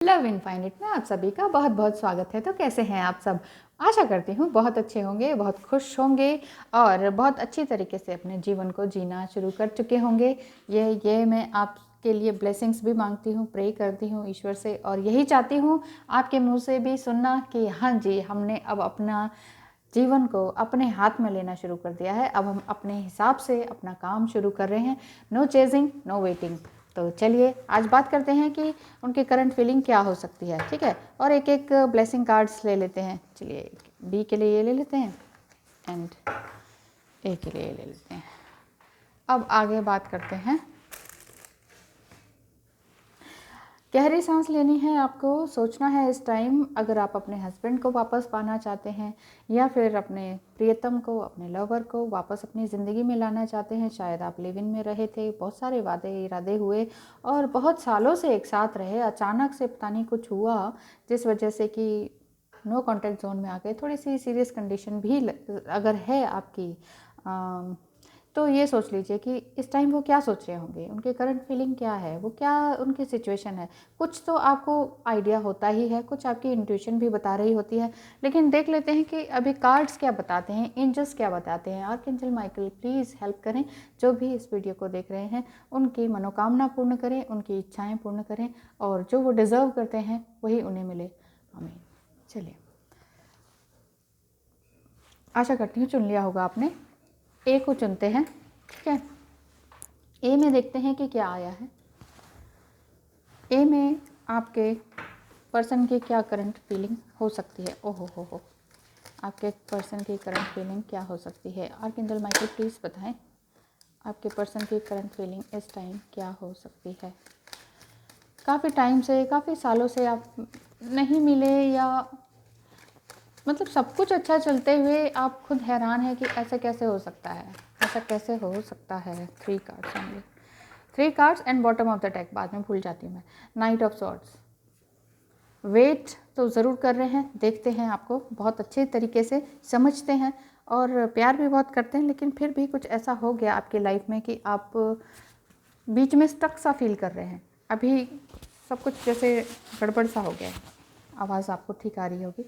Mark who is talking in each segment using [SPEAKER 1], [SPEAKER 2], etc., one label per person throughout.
[SPEAKER 1] Love infinite में आप सभी का बहुत बहुत स्वागत है। तो कैसे हैं आप सब? आशा करती हूँ बहुत अच्छे होंगे, बहुत खुश होंगे और बहुत अच्छी तरीके से अपने जीवन को जीना शुरू कर चुके होंगे। ये मैं आपके लिए ब्लेसिंग्स भी मांगती हूँ, प्रे करती हूँ ईश्वर से और यही चाहती हूँ आपके मुँह से भी सुनना कि हाँ जी, हमने अब अपना जीवन को अपने हाथ में लेना शुरू कर दिया है। अब हम अपने हिसाब से अपना काम शुरू कर रहे हैं। No chasing, no waiting. तो चलिए आज बात करते हैं कि उनकी करंट फीलिंग क्या हो सकती है, ठीक है। और एक एक ब्लेसिंग कार्ड्स ले लेते हैं। चलिए बी के लिए ये ले लेते हैं एंड ए के लिए ये ले लेते हैं। अब आगे बात करते हैं। गहरी सांस लेनी है, आपको सोचना है इस टाइम। अगर आप अपने हस्बैंड को वापस पाना चाहते हैं या फिर अपने प्रियतम को, अपने लवर को वापस अपनी ज़िंदगी में लाना चाहते हैं। शायद आप लिव इन में रहे थे, बहुत सारे वादे इरादे हुए और बहुत सालों से एक साथ रहे। अचानक से पता नहीं कुछ हुआ जिस वजह से कि नो कॉन्टैक्ट जोन में आ गए। थोड़ी सी सीरियस कंडीशन भी अगर है आपकी तो ये सोच लीजिए कि इस टाइम वो क्या सोच रहे होंगे, उनके करंट फीलिंग क्या है, वो क्या उनकी सिचुएशन है। कुछ तो आपको आइडिया होता ही है, कुछ आपकी इंट्यूशन भी बता रही होती है। लेकिन देख लेते हैं कि अभी कार्ड्स क्या बताते हैं, एंजल्स क्या बताते हैं। आर्कएंजल माइकल प्लीज़ हेल्प करें। जो भी इस वीडियो को देख रहे हैं उनकी मनोकामना पूर्ण करें, उनकी इच्छाएँ पूर्ण करें और जो वो डिज़र्व करते हैं वही उन्हें मिले। आमीन। चलिए, आशा करती हूँ चुन लिया होगा आपने। ए को चुनते हैं, ठीक है। ए में देखते हैं कि क्या आया है। ए में आपके पर्सन की क्या करंट फीलिंग हो सकती है। ओहो हो, आपके पर्सन की करंट फीलिंग क्या हो सकती है। आर्कएंजल माइकल प्लीज़ बताएं आपके पर्सन की करंट फीलिंग इस टाइम क्या हो सकती है। काफ़ी टाइम से, काफ़ी सालों से आप नहीं मिले या मतलब सब कुछ अच्छा चलते हुए आप खुद हैरान हैं कि ऐसा कैसे हो सकता है, ऐसा कैसे हो सकता है। 3 cards only, 3 cards and bottom of the deck, बाद में भूल जाती हूँ मैं। Night of swords. वेट तो ज़रूर कर रहे हैं, देखते हैं आपको बहुत अच्छे तरीके से समझते हैं और प्यार भी बहुत करते हैं। लेकिन फिर भी कुछ ऐसा हो गया आपकी लाइफ में कि आप बीच में स्टक सा फील कर रहे हैं। अभी सब कुछ जैसे गड़बड़ सा हो गया है। आवाज़ आपको ठीक आ रही होगी,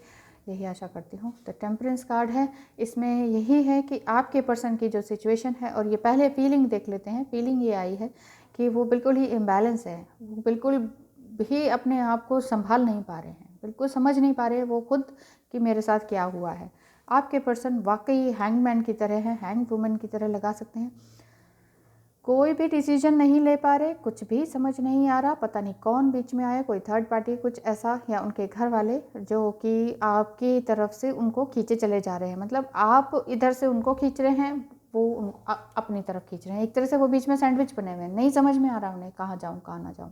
[SPEAKER 1] यही आशा करती हूँ। तो टेम्परेंस कार्ड है, इसमें यही है कि आपके पर्सन की जो सिचुएशन है, और ये पहले फीलिंग देख लेते हैं। फीलिंग ये आई है कि वो बिल्कुल ही इम्बैलेंस है, वो बिल्कुल भी अपने आप को संभाल नहीं पा रहे हैं, बिल्कुल समझ नहीं पा रहे वो खुद कि मेरे साथ क्या हुआ है। आपके पर्सन वाकई हैंगमैन की तरह है, हैंग वुमन की तरह लगा सकते हैं। कोई भी डिसीजन नहीं ले पा रहे, कुछ भी समझ नहीं आ रहा, पता नहीं कौन बीच में आया, कोई थर्ड पार्टी कुछ ऐसा, या उनके घर वाले जो कि आपकी तरफ से उनको खींचे चले जा रहे हैं। मतलब आप इधर से उनको खींच रहे हैं, वो अपनी तरफ खींच रहे हैं। एक तरह से वो बीच में सैंडविच बने हुए हैं, नहीं समझ में आ रहा उन्हें कहाँ जाऊँ कहाँ ना जाऊँ,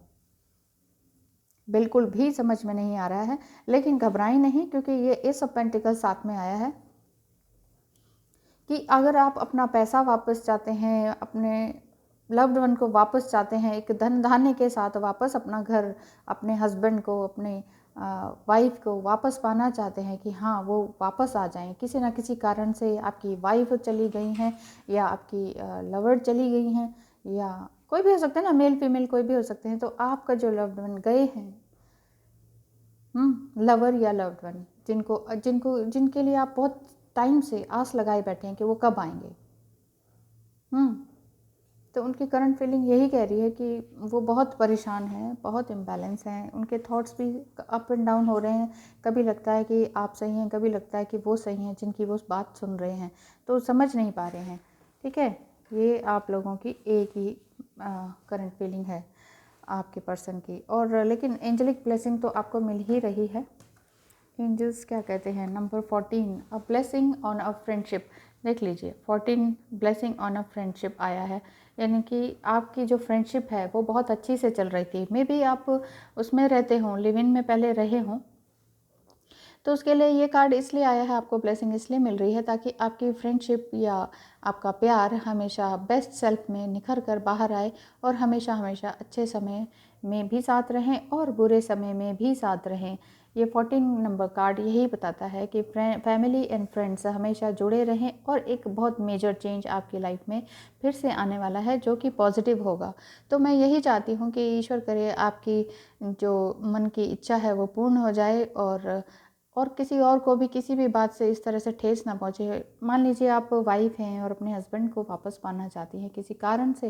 [SPEAKER 1] बिल्कुल भी समझ में नहीं आ रहा है। लेकिन घबराई नहीं, क्योंकि ये एस ऑफ पेंटिकल्स साथ में आया है कि अगर आप अपना पैसा वापस चाहते हैं, अपने लव्ड वन को वापस चाहते हैं, एक धन धान्य के साथ वापस अपना घर, अपने हस्बैंड को, अपने वाइफ को वापस पाना चाहते हैं कि हाँ वो वापस आ जाएं। किसी ना किसी कारण से आपकी वाइफ चली गई हैं या आपकी लवर चली गई हैं, या कोई भी हो सकता है ना, मेल फीमेल कोई भी हो सकते हैं। तो आपका जो लव्ड वन गए हैं, लवर या लव्ड वन, जिनको जिनको जिनके लिए आप बहुत टाइम से आस लगाए बैठे हैं कि वो कब आएंगे, तो उनकी करंट फीलिंग यही कह रही है कि वो बहुत परेशान हैं, बहुत इम्बैलेंस हैं। उनके थॉट्स भी अप एंड डाउन हो रहे हैं। कभी लगता है कि आप सही हैं, कभी लगता है कि वो सही हैं जिनकी वो बात सुन रहे हैं, तो समझ नहीं पा रहे हैं, ठीक है। ये आप लोगों की एक ही करंट फीलिंग है आपके पर्सन की। और लेकिन एंजलिक ब्लेसिंग तो आपको मिल ही रही है। एंजल्स क्या कहते हैं। Number 14, a blessing on a friendship. देख लीजिए, 14 ब्लेसिंग ऑन अ फ्रेंडशिप आया है, यानी कि आपकी जो फ्रेंडशिप है वो बहुत अच्छी से चल रही थी। मे बी आप उसमें रहते हों, लिव इन में पहले रहे हों, तो उसके लिए ये कार्ड इसलिए आया है, आपको ब्लेसिंग इसलिए मिल रही है ताकि आपकी फ्रेंडशिप या आपका प्यार हमेशा बेस्ट सेल्फ में निखर कर बाहर आए और हमेशा हमेशा अच्छे समय में भी साथ रहें और बुरे समय में भी साथ रहें। ये 14 नंबर कार्ड यही बताता है कि फैमिली एंड फ्रेंड्स हमेशा जुड़े रहें और एक बहुत मेजर चेंज आपकी लाइफ में फिर से आने वाला है जो कि पॉजिटिव होगा। तो मैं यही चाहती हूँ कि ईश्वर करे आपकी जो मन की इच्छा है वो पूर्ण हो जाए और किसी और को भी किसी भी बात से इस तरह से ठेस ना पहुँचे। मान लीजिए आप वाइफ हैं और अपने हस्बैंड को वापस पाना चाहती हैं, किसी कारण से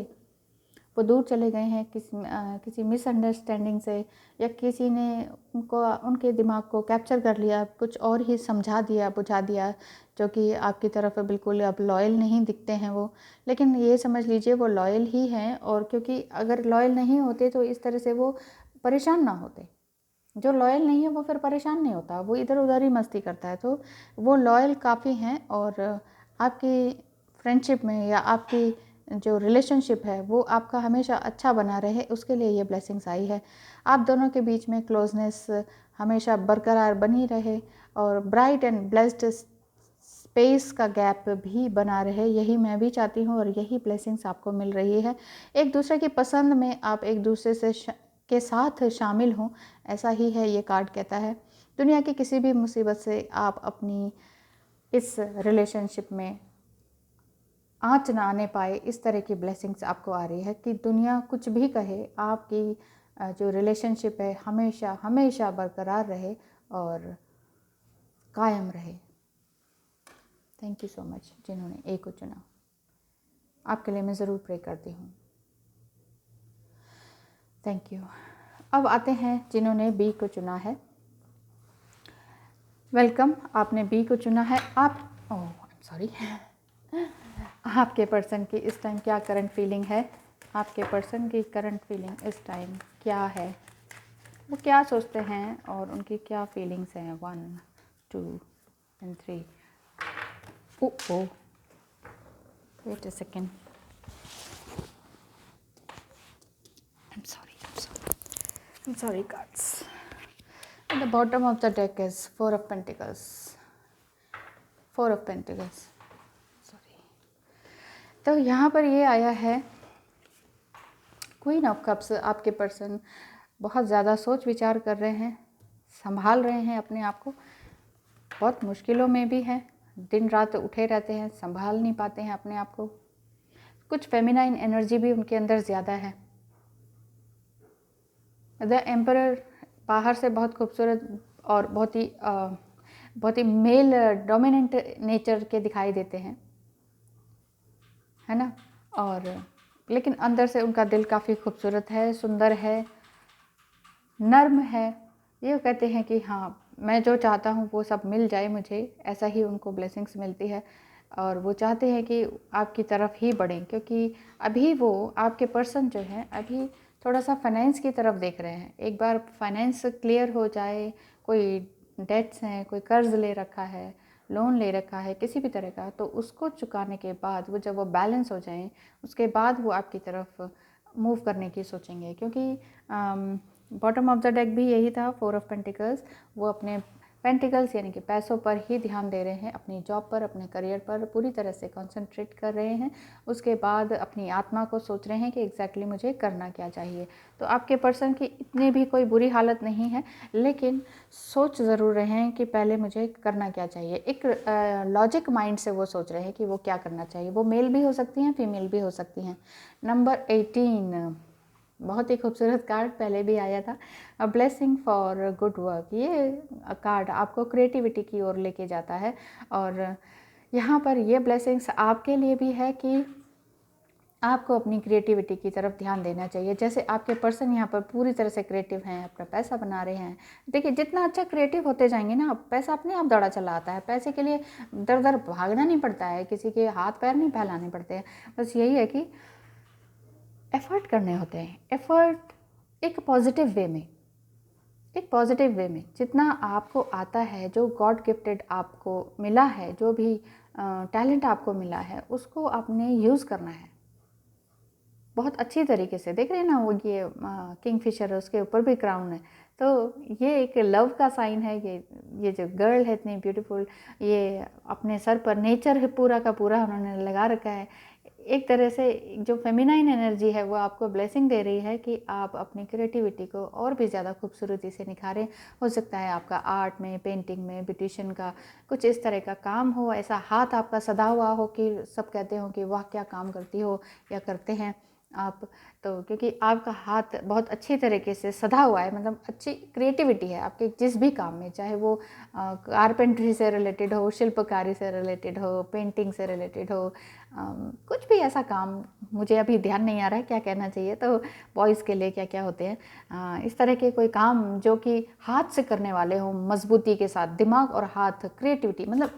[SPEAKER 1] वो दूर चले गए हैं, किसी मिसअंडरस्टैंडिंग से, या किसी ने उनके दिमाग को कैप्चर कर लिया, कुछ और ही समझा दिया बुझा दिया, जो कि आपकी तरफ बिल्कुल अब लॉयल नहीं दिखते हैं वो। लेकिन ये समझ लीजिए वो लॉयल ही हैं, और क्योंकि अगर लॉयल नहीं होते तो इस तरह से वो परेशान ना होते। जो लॉयल नहीं है वो फिर परेशान नहीं होता, वो इधर उधर ही मस्ती करता है। तो वो लॉयल काफ़ी हैं, और आपकी फ्रेंडशिप में या आपकी जो रिलेशनशिप है वो आपका हमेशा अच्छा बना रहे, उसके लिए ये ब्लेसिंग्स आई है। आप दोनों के बीच में क्लोजनेस हमेशा बरकरार बनी रहे, और ब्राइट एंड ब्लेस्ड स्पेस का गैप भी बना रहे, यही मैं भी चाहती हूँ, और यही ब्लेसिंग्स आपको मिल रही है। एक दूसरे की पसंद में आप एक दूसरे से के साथ शामिल हों, ऐसा ही है ये कार्ड कहता है। दुनिया की किसी भी मुसीबत से आप अपनी इस रिलेशनशिप में आँच ना आने पाए, इस तरह की ब्लेसिंग्स आपको आ रही है कि दुनिया कुछ भी कहे, आपकी जो रिलेशनशिप है हमेशा हमेशा बरकरार रहे और कायम रहे। थैंक यू सो मच जिन्होंने ए को चुना, आपके लिए मैं ज़रूर प्रे करती हूँ। Thank you. अब आते हैं जिन्होंने बी को चुना है। वेलकम, आपने बी को चुना है। आप सॉरी आपके पर्सन की इस टाइम क्या करंट फीलिंग है? आपके पर्सन की करंट फीलिंग इस टाइम क्या है? वो क्या सोचते हैं और उनकी क्या फीलिंग्स हैं? 1 2 and 3। Oh wait a second, I'm sorry cards. At the bottom of the deck is 4 of Pentacles. 4 of Pentacles. Sorry. तो यहाँ पर ये आया है क्वीन ऑफ कप्स। आपके पर्सन बहुत ज़्यादा सोच विचार कर रहे हैं, संभाल रहे हैं अपने आप को, बहुत मुश्किलों में भी हैं, दिन रात उठे रहते हैं, संभाल नहीं पाते हैं अपने आप को। कुछ फेमिनाइन एनर्जी भी उनके अंदर ज़्यादा है। द एम्परर बाहर से बहुत खूबसूरत और बहुत ही मेल डोमिनेंट नेचर के दिखाई देते हैं, है ना। और लेकिन अंदर से उनका दिल काफ़ी खूबसूरत है, सुंदर है, नर्म है। ये कहते हैं कि हाँ, मैं जो चाहता हूँ वो सब मिल जाए मुझे, ऐसा ही उनको ब्लेसिंग्स मिलती है। और वो चाहते हैं कि आपकी तरफ ही बढ़ें, क्योंकि अभी वो आपके पर्सन जो हैं अभी थोड़ा सा फाइनेंस की तरफ देख रहे हैं। एक बार फाइनेंस क्लियर हो जाए, कोई डेट्स हैं, कोई कर्ज ले रखा है, लोन ले रखा है किसी भी तरह का, तो उसको चुकाने के बाद वो जब वो बैलेंस हो जाए, उसके बाद वो आपकी तरफ मूव करने की सोचेंगे। क्योंकि बॉटम ऑफ द डेक भी यही था, 4 ऑफ पेंटिकल्स। वो अपने पेंटिकल्स यानी कि पैसों पर ही ध्यान दे रहे हैं, अपनी जॉब पर, अपने करियर पर पूरी तरह से कंसंट्रेट कर रहे हैं। उसके बाद अपनी आत्मा को सोच रहे हैं कि एग्जैक्टली मुझे करना क्या चाहिए। तो आपके पर्सन की इतनी भी कोई बुरी हालत नहीं है, लेकिन सोच ज़रूर रहे हैं कि पहले मुझे करना क्या चाहिए। एक लॉजिक माइंड से वो सोच रहे हैं कि वो क्या करना चाहिए। वो मेल भी हो सकती हैं, फीमेल भी हो सकती हैं। नंबर 18 बहुत ही खूबसूरत कार्ड, पहले भी आया था, a blessing for good work. ये कार्ड आपको क्रिएटिविटी की ओर लेके जाता है, और यहाँ पर ये ब्लेसिंग्स आपके लिए भी है कि आपको अपनी क्रिएटिविटी की तरफ ध्यान देना चाहिए। जैसे आपके पर्सन यहाँ पर पूरी तरह से क्रिएटिव हैं, अपना पैसा बना रहे हैं। देखिए, जितना अच्छा क्रिएटिव होते जाएंगे ना, पैसा अपने आप दौड़ा चला आता है। पैसे के लिए दर दर भागना नहीं पड़ता है, किसी के हाथ पैर नहीं फैलाने पड़ते हैं। बस यही है कि एफ़र्ट करने होते हैं। एफ़र्ट एक पॉजिटिव वे में जितना आपको आता है, जो गॉड गिफ्टेड आपको मिला है, जो भी टैलेंट आपको मिला है, उसको आपने यूज़ करना है बहुत अच्छी तरीके से। देख रहे हैं ना, वो ये किंगफिशर है, उसके ऊपर भी क्राउन है। तो ये एक लव का साइन है। ये जो गर्ल है इतनी ब्यूटीफुल, ये अपने सर पर नेचर है पूरा का पूरा उन्होंने लगा रखा है। एक तरह से जो फेमिनाइन एनर्जी है वो आपको ब्लेसिंग दे रही है कि आप अपनी क्रिएटिविटी को और भी ज़्यादा खूबसूरती से निखारें। हो सकता है आपका आर्ट में, पेंटिंग में, ब्यूटिशियन का कुछ इस तरह का काम हो, ऐसा हाथ आपका सधा हुआ हो कि सब कहते हो कि वाह क्या काम करती हो या करते हैं आप। तो क्योंकि आपका हाथ बहुत अच्छी तरीके से सधा हुआ है, मतलब अच्छी क्रिएटिविटी है आपके जिस भी काम में, चाहे वो कारपेंट्री से रिलेटेड हो, शिल्पकारी से रिलेटेड हो, पेंटिंग से रिलेटेड हो, कुछ भी ऐसा काम, मुझे अभी ध्यान नहीं आ रहा है क्या कहना चाहिए, तो बॉयज़ के लिए क्या क्या होते हैं, इस तरह के कोई काम जो कि हाथ से करने वाले हो, मजबूती के साथ, दिमाग और हाथ, क्रिएटिविटी, मतलब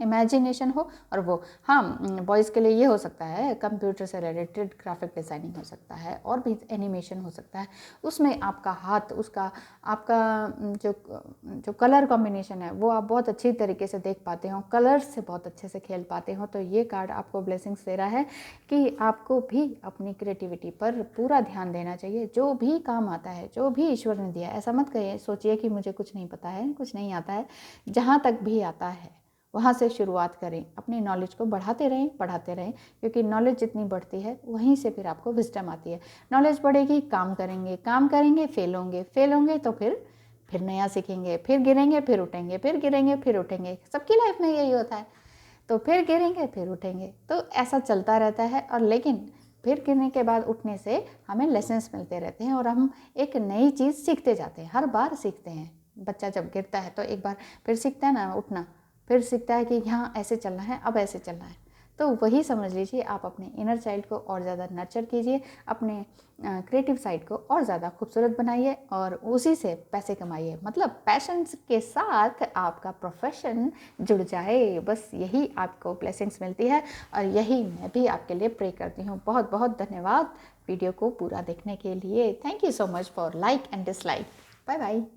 [SPEAKER 1] इमेजिनेशन हो। और वो हाँ, बॉयज़ के लिए ये हो सकता है कंप्यूटर से रिलेटेड ग्राफिक डिज़ाइनिंग हो सकता है, और भी एनिमेशन हो सकता है, उसमें आपका हाथ, उसका आपका जो कलर कॉम्बिनेशन है वो आप बहुत अच्छी तरीके से देख पाते हो, कलर्स से बहुत अच्छे से खेल पाते हो। तो ये कार्ड आपको ब्लेसिंग्स दे रहा है कि आपको भी अपनी क्रिएटिविटी पर पूरा ध्यान देना चाहिए। जो भी काम आता है, जो भी ईश्वर ने दिया, ऐसा मत कहिए, सोचिए कि मुझे कुछ नहीं पता है, कुछ नहीं आता है। जहाँ तक भी आता है वहाँ से शुरुआत करें, अपनी नॉलेज को बढ़ाते रहें, पढ़ाते रहें, क्योंकि नॉलेज जितनी बढ़ती है वहीं से फिर आपको विजडम आती है। नॉलेज बढ़ेगी, काम करेंगे, फेल होंगे तो फिर नया सीखेंगे, फिर गिरेंगे, फिर उठेंगे, फिर गिरेंगे, फिर उठेंगे। सबकी लाइफ में यही होता है, तो फिर गिरेंगे, फिर उठेंगे, तो ऐसा चलता रहता है। और लेकिन फिर गिरने के बाद उठने से हमें लेसन्स मिलते रहते हैं और हम एक नई चीज़ सीखते जाते हैं, हर बार सीखते हैं। बच्चा जब गिरता है तो एक बार फिर सीखता है ना उठना, फिर सीखता है कि यहाँ ऐसे चलना है, अब ऐसे चलना है। तो वही समझ लीजिए, आप अपने इनर चाइल्ड को और ज़्यादा नर्चर कीजिए, अपने क्रिएटिव साइड को और ज़्यादा खूबसूरत बनाइए और उसी से पैसे कमाइए। मतलब पैशन के साथ आपका प्रोफेशन जुड़ जाए, बस यही आपको ब्लेसिंग्स मिलती है और यही मैं भी आपके लिए प्रे करती हूँ। बहुत बहुत धन्यवाद वीडियो को पूरा देखने के लिए। Thank you so much for like and dislike. Bye bye.